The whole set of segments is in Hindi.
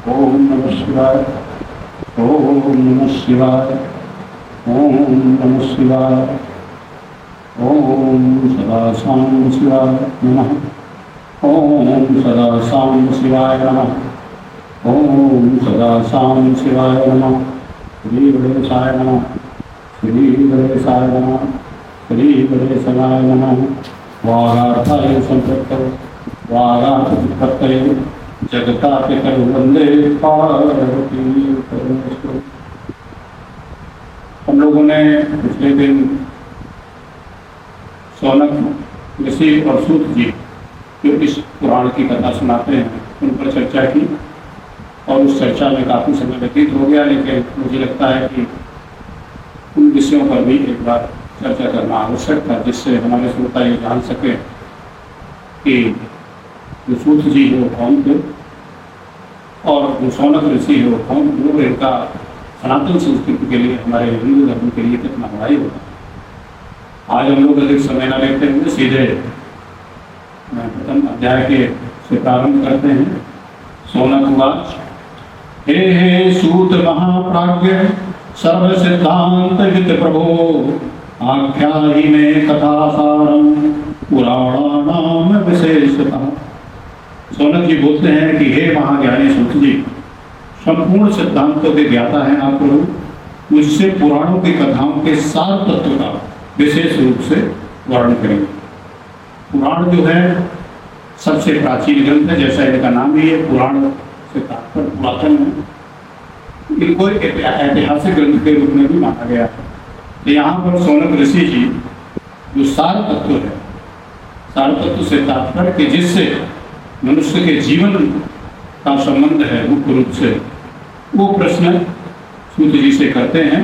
ओम नमः शिवाय। ओम नमः शिवाय। ओम नमः शिवाय। ओम सदा सांब शिवाय नमः। ओम सदा सांब शिवाय नमः। ओम सदा सांब शिवाय नमः। श्री गणेशाय नमः। श्री गणेशाय नमः। श्री गणेशाय नमः। वागार्थाय संपत्तये वागार्थप्रत्यये जगतापितरौ वंदे पार्वती परमेश्वरौ। हम लोगों ने पिछले दिन शौनक ऋषि और सूत जी जो इस पुराण की कथा सुनाते हैं उन पर चर्चा की और उस चर्चा में काफ़ी समय व्यतीत हो गया, लेकिन मुझे लगता है कि उन विषयों पर भी एक बार चर्चा करना आवश्यक था, जिससे हमारे श्रोता ये जान सके कि जो सूत जी हो कौन थे और जो शौनक ऋषि हो कौन, वो इनका सनातन संस्कृति के लिए, हमारे हिंदू धर्म के लिए कितना बड़ाई होता है। आज हम लोग अधिक समय न लेते हुए सीधे प्रथम अध्याय के से प्रारंभ करते हैं। शौनक उवाच। हे सूत महाप्राज्ञ सर्व सिद्धांत हित प्रभो आख्याहि मे कथासारम पुराणानाम विशेषतः। शौनक जी बोलते हैं कि हे महाज्ञानी सूत जी, संपूर्ण सिद्धांतों के ज्ञाता हैं आप प्रभु, मुझसे पुराणों की कथाओं के सार तत्व का विशेष रूप से वर्णन करेंगे। पुराण जो है सबसे प्राचीन ग्रंथ है, जैसा इनका नाम भी है, पुराण से तात्पर्य पुरातन है। इनको ऐतिहासिक ग्रंथ के रूप में भी माना गया है। तो यहाँ पर शौनक ऋषि जी जो सार तत्व है, सार तत्व से तात्पर्य कि जिससे मनुष्य के जीवन का संबंध है मुख्य रूप से, वो प्रश्न सूत जी से करते हैं।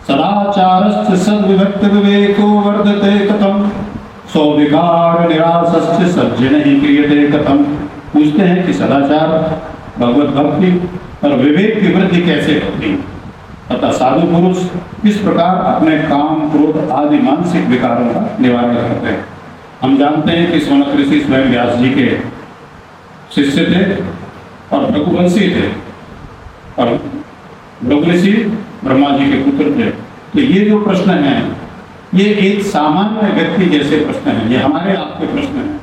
सदाचारस्थ सद्विभक्त विवेको वर्धते कथम सौविकार निरासस्थ सज्जन ही क्रियते कथम। पूछते हैं कि सदाचार, भगवत भक्ति और विवेक की वृद्धि कैसे होती है तथा साधु पुरुष किस प्रकार अपने काम क्रोध आदि मानसिक विकारों का निवारण करते हैं। हम जानते हैं कि शौनक ऋषि स्वयं व्यास जी के शिष्य थे और रघुवंशी थे और भृगु ऋषि ब्रह्मा जी के पुत्र थे। तो ये जो प्रश्न हैं ये एक सामान्य व्यक्ति जैसे प्रश्न हैं, ये हमारे आपके प्रश्न हैं।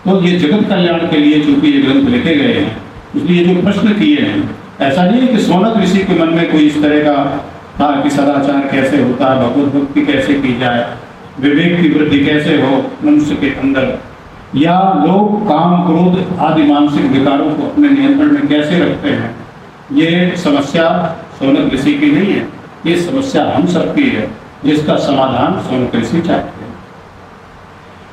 तो ये जगत कल्याण के लिए चूंकि ये ग्रंथ लिखे गए हैं, इसलिए जो प्रश्न किए हैं, ऐसा नहीं है कि शौनक ऋषि के मन में कोई इस तरह का था कि सदाचार कैसे होता है, भगवत भक्ति कैसे की जाए, विवेक की वृद्धि कैसे हो मनुष्य के अंदर, या लोग काम क्रोध आदि मानसिक विकारों को अपने नियंत्रण में कैसे रखते हैं। ये समस्या शौनक ऋषि की नहीं है, ये समस्या हम सबकी है, जिसका समाधान शौनक ऋषि चाहते हैं।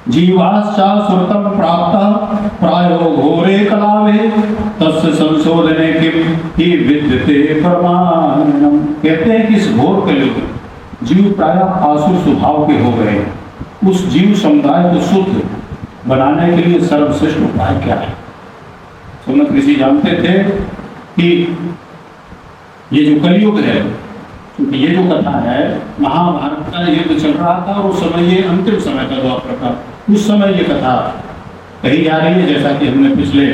जीवाश्चा सुरतम प्राप्त प्रायो घोरे कलावे तस्य संशोधने किम ही विद्यते प्रमाणम। कहते हैं कि इस घोर कलयुग में जीव प्राय आसुर स्वभाव के हो गए हैं। उस जीव समुदाय को शुद्ध बनाने के लिए सर्वश्रेष्ठ उपाय क्या है। शौनक ऋषि जानते थे कि ये जो कलयुग है, क्योंकि ये जो कथा है महाभारत का युद्ध चल रहा था और उस समय ये अंतिम समय था द्वापर का, उस समय ये कथा कही जा रही है, जैसा कि हमने पिछले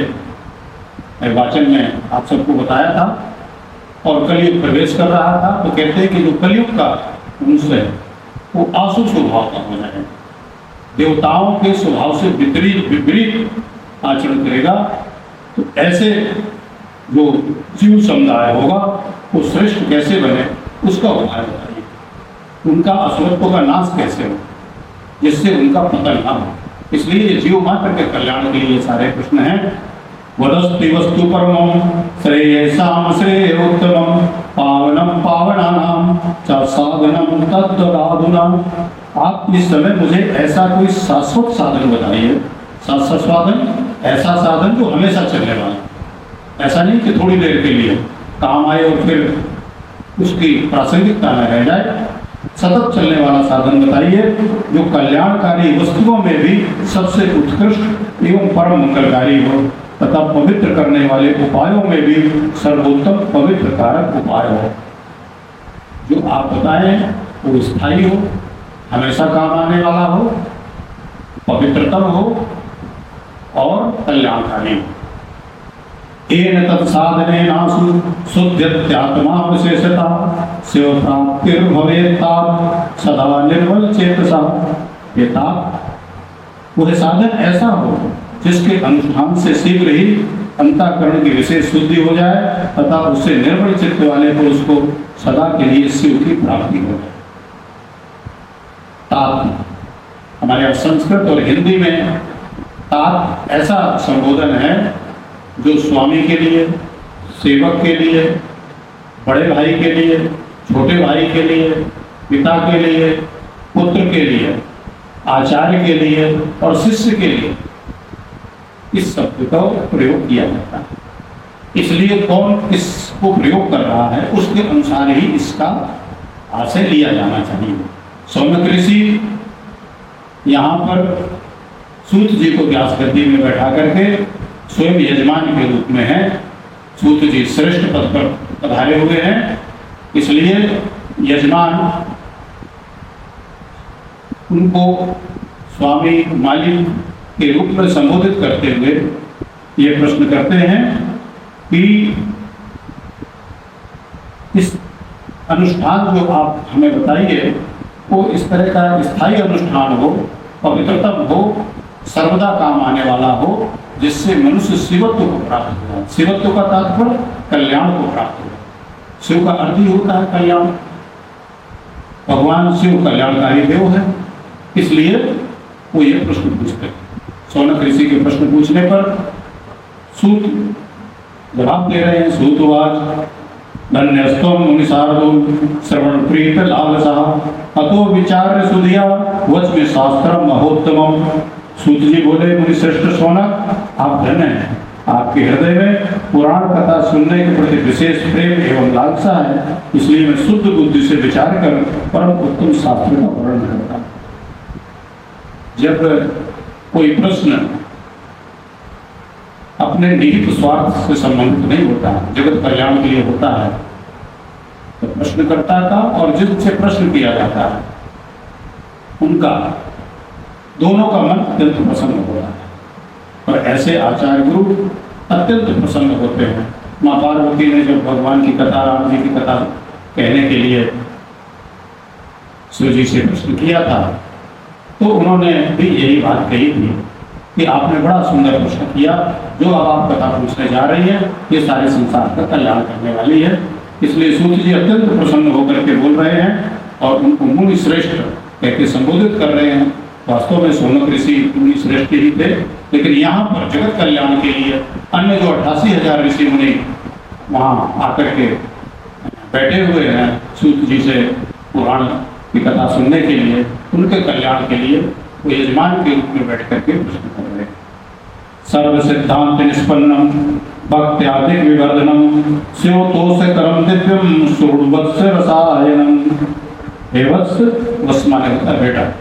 वाचन में आप सबको बताया था। और कलयुग प्रवेश कर रहा था, तो कहते हैं कि जो कलयुग का मनुष्य है वो आसुर स्वभाव का हो जाए, देवताओं के स्वभाव से विपरीत आचरण करेगा। तो ऐसे जो जीव समुदाय होगा वो श्रेष्ठ कैसे बने, उसका उपाय बताइए। उनका असुरत्व का नाश कैसे हो, जिससे उनका पतन ना हो। इसलिए ये जीव मात्र के कल्याण के लिए सारे प्रश्न हैं। वदस्ति वस्तु परमं श्रेयसाम श्रेयोत्तमं पावनम पावनानाम च साधनम तद्ददाधुना। आप इस समय मुझे ऐसा कोई शाश्वत साधन बताइए। शाश्वत साधन, ऐसा साधन जो हमेशा चलने वाला, ऐसा नहीं कि थोड़ी देर के लिए काम आए और फिर उसकी प्रासंगिकता न रह जाए। सतत चलने वाला साधन बताइए जो कल्याणकारी वस्तुओं में भी सबसे उत्कृष्ट एवं परम मंगलकारी हो तथा पवित्र करने वाले उपायों में भी सर्वोत्तम पवित्र कारक उपाय हो। जो आप बताएं वो स्थायी हो, हमेशा काम आने वाला हो, पवित्रतम हो और कल्याणकारी हो। येन तत्साधने नासु शुद्ध्यत्यात्मा विशेषता शिव प्राप्तिर्भवेत्तात् सदा निर्मल चेतसा। ये ताप वह साधन ऐसा हो जिसके अनुष्ठान से शीघ्र ही अंतःकरण की विशेष शुद्धि हो जाए तथा उससे निर्मल चित्त वाले पुरुष को सदा के लिए शिव की प्राप्ति हो जाए। ताप हमारे संस्कृत और हिंदी में ताप ऐसा संबोधन है जो स्वामी के लिए, सेवक के लिए, बड़े भाई के लिए, छोटे भाई के लिए, पिता के लिए, पुत्र के लिए, आचार्य के लिए और शिष्य के लिए इस शब्द का प्रयोग किया जाता है। इसलिए कौन इसको प्रयोग कर रहा है उसके अनुसार ही इसका आशय लिया जाना चाहिए। सौनक ऋषि यहाँ पर सूत जी को व्यास गद्दी में बैठा करके स्वयं यजमान के रूप में है। सूत जी श्रेष्ठ पद पर पधारे हुए हैं, इसलिए यजमान उनको स्वामी मालिक के रूप में संबोधित करते हुए ये प्रश्न करते हैं कि इस अनुष्ठान जो आप हमें बताइए वो इस तरह का स्थायी अनुष्ठान हो, पवित्रतम हो, सर्वदा काम आने वाला हो, जिससे मनुष्य शिवत्व को प्राप्त हो। शिवत्व का तात्पर्य कल्याण को प्राप्त हो। शिव का अर्थ ही होता है कल्याण। भगवान शिव कल्याणकारी देव है, इसलिए वो ये प्रश्न पूछते हैं। सौनक ऋषि के प्रश्न पूछने पर सूत जवाब दे रहे हैं। सूतवाच धन्यस्तम मुनिसार्दूल श्रवण प्रीत लालसा अतो विचार्य सुधिया वच में शास्त्रम महोत्तमम। सूत जी बोले, मुनि श्रेष्ठ सौनक आप धन्य हैं, आपके हृदय में पुराण कथा सुनने के प्रति विशेष प्रेम एवं लालसा है, इसलिए मैं शुद्ध बुद्धि से विचार कर परम उत्तम शास्त्र का वर्णन करता हूँ। जब कोई प्रश्न अपने निहित स्वार्थ से संबंधित नहीं होता, जगत कल्याण के लिए होता है, तो प्रश्नकर्ता का और जिससे प्रश्न किया जाता है उनका दोनों का मन अत्यंत प्रसन्न होता है। और ऐसे आचार्य गुरु अत्यंत प्रसन्न होते हैं। माँ पार्वती ने जब भगवान की कथा, राम जी की कथा कहने के लिए शिव जी से प्रश्न किया था तो उन्होंने भी यही बात कही थी कि आपने बड़ा सुंदर प्रश्न किया, जो अब आप कथा पूछने जा रही है ये सारे संसार का कल्याण करने वाली है। इसलिए सूत जी अत्यंत प्रसन्न होकर के बोल रहे हैं और उनको मुनि श्रेष्ठ कह के संबोधित कर रहे हैं। वास्तव में सौनक ऋषि मुनि श्रेष्ठ ही थे, लेकिन यहाँ पर जगत कल्याण के लिए अन्य जो 88,000 ऋषि मुनि वहाँ आकर के बैठे हुए हैं सूत जी से पुराण की कथा सुनने के लिए, उनके कल्याण के लिए वो यजमान के रूप में बैठ करके प्रश्न कर रहे हैं। सर्व सिद्धांत निष्पन्नम भक्त्यादिक विवर्धनम स्योतोष करम दिव्यम सूर्वत्स रसायनम। हे वत्स, वत्स माने होता है बेटा,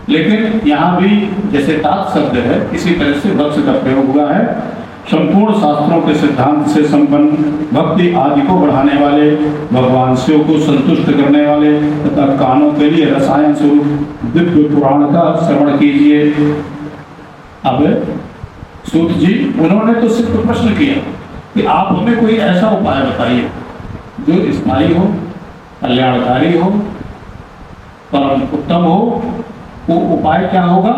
लेकिन यहाँ भी जैसे तात शब्द है इसी तरह से वत्स का प्रयोग हुआ है। संपूर्ण शास्त्रों के सिद्धांत से संपन्न, भक्ति आदि को बढ़ाने वाले, भगवान शिव को संतुष्ट करने वाले तथा कानों के लिए रसायन स्वरूप दिव्य पुराण का श्रवण कीजिए। अब सूत जी उन्होंने तो सिर्फ प्रश्न किया कि आप हमें कोई ऐसा उपाय बताइए जो स्थायी हो, कल्याणकारी हो, परम उत्तम हो। वो उपाय क्या होगा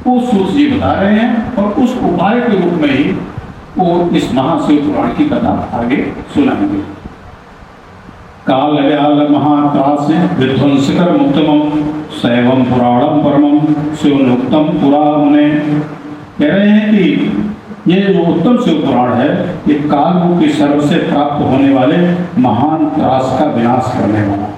वो सूत जी बता रहे हैं और उस उपाय के रूप में ही वो इस महाशिव पुराण की कथा आगे सुनाएंगे। काल व्याल महात्रास विध्वंसकर मुक्तमम शैवम पुराणम परमम शिवनुक्तम पुरा मुने। कह रहे हैं कि ये जो उत्तम शिव पुराण है ये काल रूपी सर्व से प्राप्त होने वाले महान त्रास का विनाश करने वाला।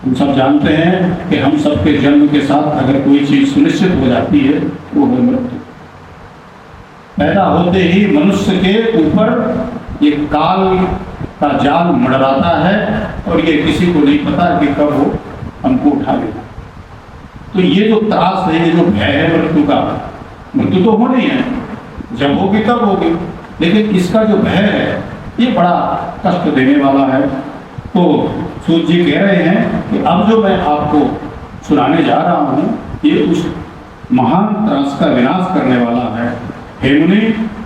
हम सब जानते हैं कि हम सबके जन्म के साथ अगर कोई चीज सुनिश्चित हो जाती है वो है मृत्यु। पैदा होते ही मनुष्य के ऊपर ये काल का जाल मंडराता है और ये किसी को नहीं पता कि कब वो हमको उठा लेगा। तो ये जो त्रास है, ये जो भय है मृत्यु का, मृत्यु तो होनी है, जब होगी तब होगी, लेकिन इसका जो भय है ये बड़ा कष्ट देने वाला है। तो सूत जी कह रहे हैं कि अब जो मैं आपको सुनाने जा रहा हूँ ये उस महान त्रास का विनाश करने वाला है। हे मुनि,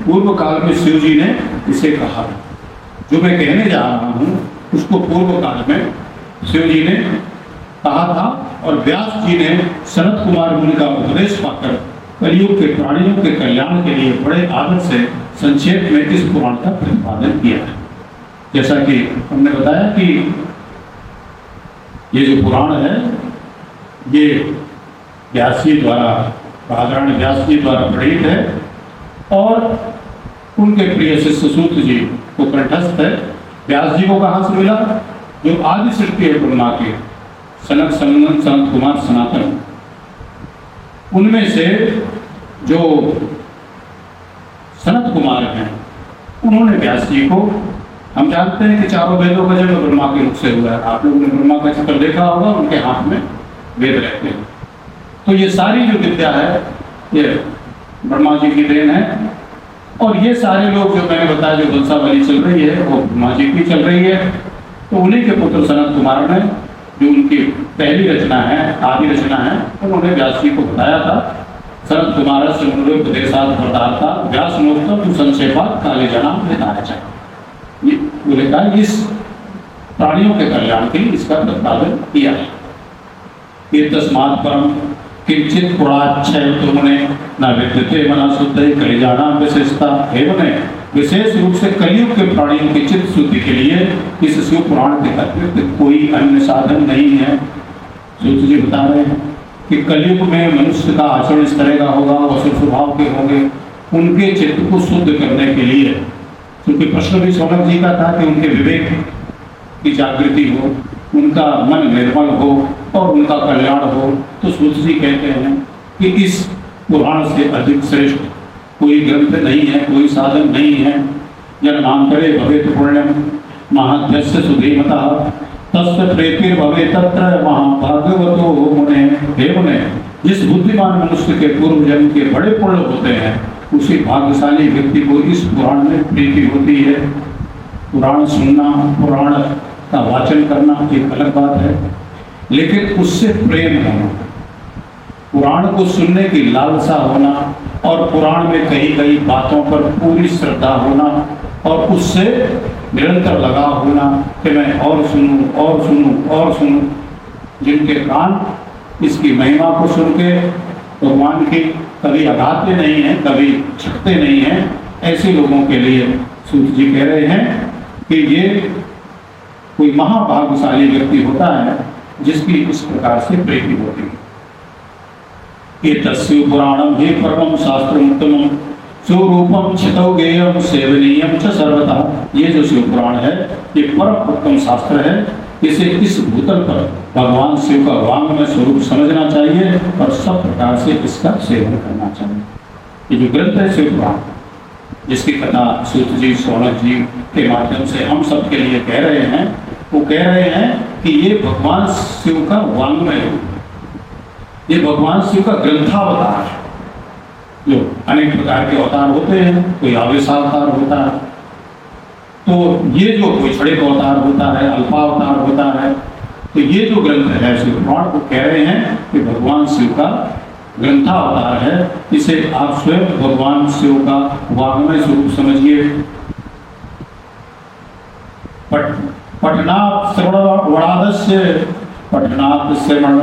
पूर्व काल में शिव जी ने इसे कहा। जो मैं कहने जा रहा हूँ उसको पूर्व काल में शिव जी ने कहा था, और व्यास जी ने सनत कुमार मुनि का उपदेश पाकर कलयुग के प्राणियों के कल्याण के लिए बड़े आदर से संक्षेप में इस पुराण का प्रतिपादन किया है। जैसा कि हमने बताया कि ये जो पुराण है ये व्यास जी द्वारा, बादरायण व्यास जी द्वारा प्रणीत है और उनके प्रिय शिष्य सूत जी को कंठस्थ है। व्यास जी को कहाँ से मिला? जो आदि सृष्टि है ब्रह्मा के सनक सनंदन सनत कुमार सनातन, उनमें से जो सनत कुमार हैं उन्होंने व्यास जी को, हम जानते हैं कि चारों वेदों का जन्म ब्रह्मा के मुख से हुआ है। आप लोगों ने ब्रह्मा का चित्र देखा होगा, उनके हाथ में वेद रहते हैं। तो ये सारी जो विद्या है ये ब्रह्मा जी की देन है, और ये सारे लोग जो मैंने बताया जो वंशावली चल रही है वो ब्रह्मा जी की चल रही है। तो उन्हीं के पुत्र सनत कुमार ने, जो उनकी पहली रचना है, आदि रचना है, उन्होंने व्यास जी को बताया था। सनत कुमार से उपदेशात प्रदाता व्यास नोत्तम संक्षेपात काले जना बताया जाए। ये बोले कहा इस प्राणियों के कल्याण के लिए इसका प्रतिपादन किया है। ये तस्मात् परम किंचित पुराच्छय तुमने न विद्यते मना शुद्ध कलिजाना विशेषता एवं विशेष रूप से कलयुग के प्राणियों की चित्त शुद्धि के लिए इस शिव पुराण के अतिरिक्त कोई अन्य साधन नहीं है। सूत जी बता रहे हैं कि कलयुग में मनुष्य का आचरण इस तरह का होगा, वो असुर स्वभाव के होंगे, उनके चित्त को शुद्ध करने के लिए, क्योंकि प्रश्न भी सौनक जी का था कि उनके विवेक की जागृति हो, उनका मन निर्मल हो और उनका कल्याण हो। तो सूत जी कहते हैं कि इस पुराण से अधिक श्रेष्ठ कोई ग्रंथ नहीं है, कोई साधन नहीं है। जन्मांतरे भवेत पुण्यम महाध्यस्य सुधीमतः तस्य प्रेतिर भवे तत्र महाभागवतो मुने। हे मुने, जिस बुद्धिमान मनुष्य के पूर्व जन्म के बड़े पुण्य होते हैं उसी भाग्यशाली व्यक्ति को इस पुराण में प्रीति होती है। पुराण सुनना, पुराण का वाचन करना एक अलग बात है, लेकिन उससे प्रेम होना, पुराण को सुनने की लालसा होना और पुराण में कही गई बातों पर पूरी श्रद्धा होना और उससे निरंतर लगा होना कि मैं और सुनूं और सुनूं और सुनूं। जिनके कान इसकी महिमा को सुन के भगवान की कभी अगाते नहीं हैं, कभी छिपते नहीं हैं, ऐसे लोगों के लिए सूत जी कह रहे हैं कि ये कोई महाभाग्यशाली व्यक्ति होता है जिसकी इस प्रकार से प्रीति होती है। ये तस्य पुराणम हे परमं शास्त्रम उत्तमम स्वरूपम छितौ गेयम सेवनीयम च सर्वथा। ये जो शिव पुराण है ये परम उत्तम शास्त्र है। इसे इस भूतल पर भगवान शिव का वांग्मय स्वरूप समझना चाहिए और सब प्रकार से इसका सेवन करना चाहिए। ये जो ग्रंथ है शिव पुराण, जिसकी कथा सूत जी, सौनक जी के माध्यम से हम सब के लिए कह रहे हैं, वो कह रहे हैं कि ये भगवान शिव का वांग्मय है, ये भगवान शिव का ग्रंथावतार है। जो अनेक प्रकार के अवतार होते हैं, कोई आवेशावतार होता है, तो ये जो कोई छड़े का अवतार होता है, अल्पावतार होता है, तो ये जो ग्रंथ है शिव पुराण को कह रहे हैं कि भगवान शिव का ग्रंथावतार है। इसे आप स्वयं भगवान शिव का वांग्मय स्वरूप समझिए। पठनात् श्रवण वड़ादस्य पठनात् श्रवण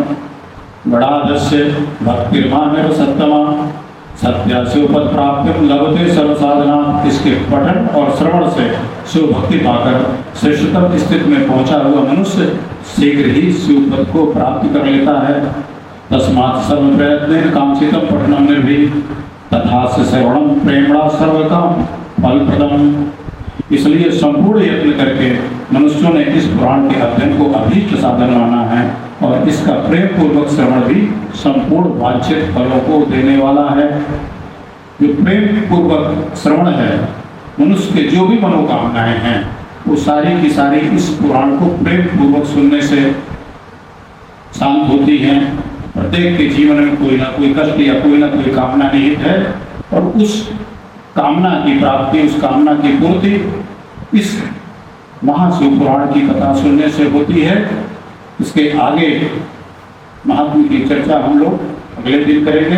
वड़ादस्य भक्तिर्मामेव सत्तमा सत्यास्योपद प्राप्ति लभते सर्व साधना। इसके पठन और श्रवण से शिव भक्ति पाकर श्रेष्ठतम स्थिति में पहुंचा हुआ मनुष्य शीघ्र ही शिव पद को प्राप्त कर लेता है। तस्मात् सर्व प्रयत्न कांक्षितम पठनम निर्भीक तथा से श्रवणम प्रेमणा सर्वकाम फलप्रदम। इसलिए संपूर्ण यत्न करके मनुष्यों ने इस पुराण के अध्ययन को अभीष्ट साधन माना है और इसका प्रेम पूर्वक श्रवण भी संपूर्ण वांछित फलों को देने वाला है। जो प्रेम पूर्वक श्रवण है, मनुष्य के जो भी मनोकामनाएं हैं वो सारी की सारी इस पुराण को प्रेम पूर्वक सुनने से शांत होती हैं। प्रत्येक के जीवन में कोई ना कोई कष्ट या कोई ना कोई कामना निहित है और उस कामना की प्राप्ति, उस कामना की पूर्ति इस महाशिव पुराण की कथा सुनने से होती है। इसके आगे महात्मा की चर्चा हम लोग अगले दिन करेंगे।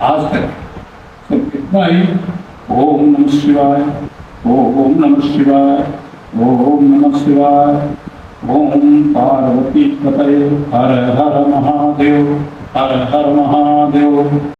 आज तक भाई ओम नमः शिवाय, ओम नमः शिवाय, ओम नमः शिवाय, ओम पार्वती पतये हर हर महादेव, हर हर महादेव।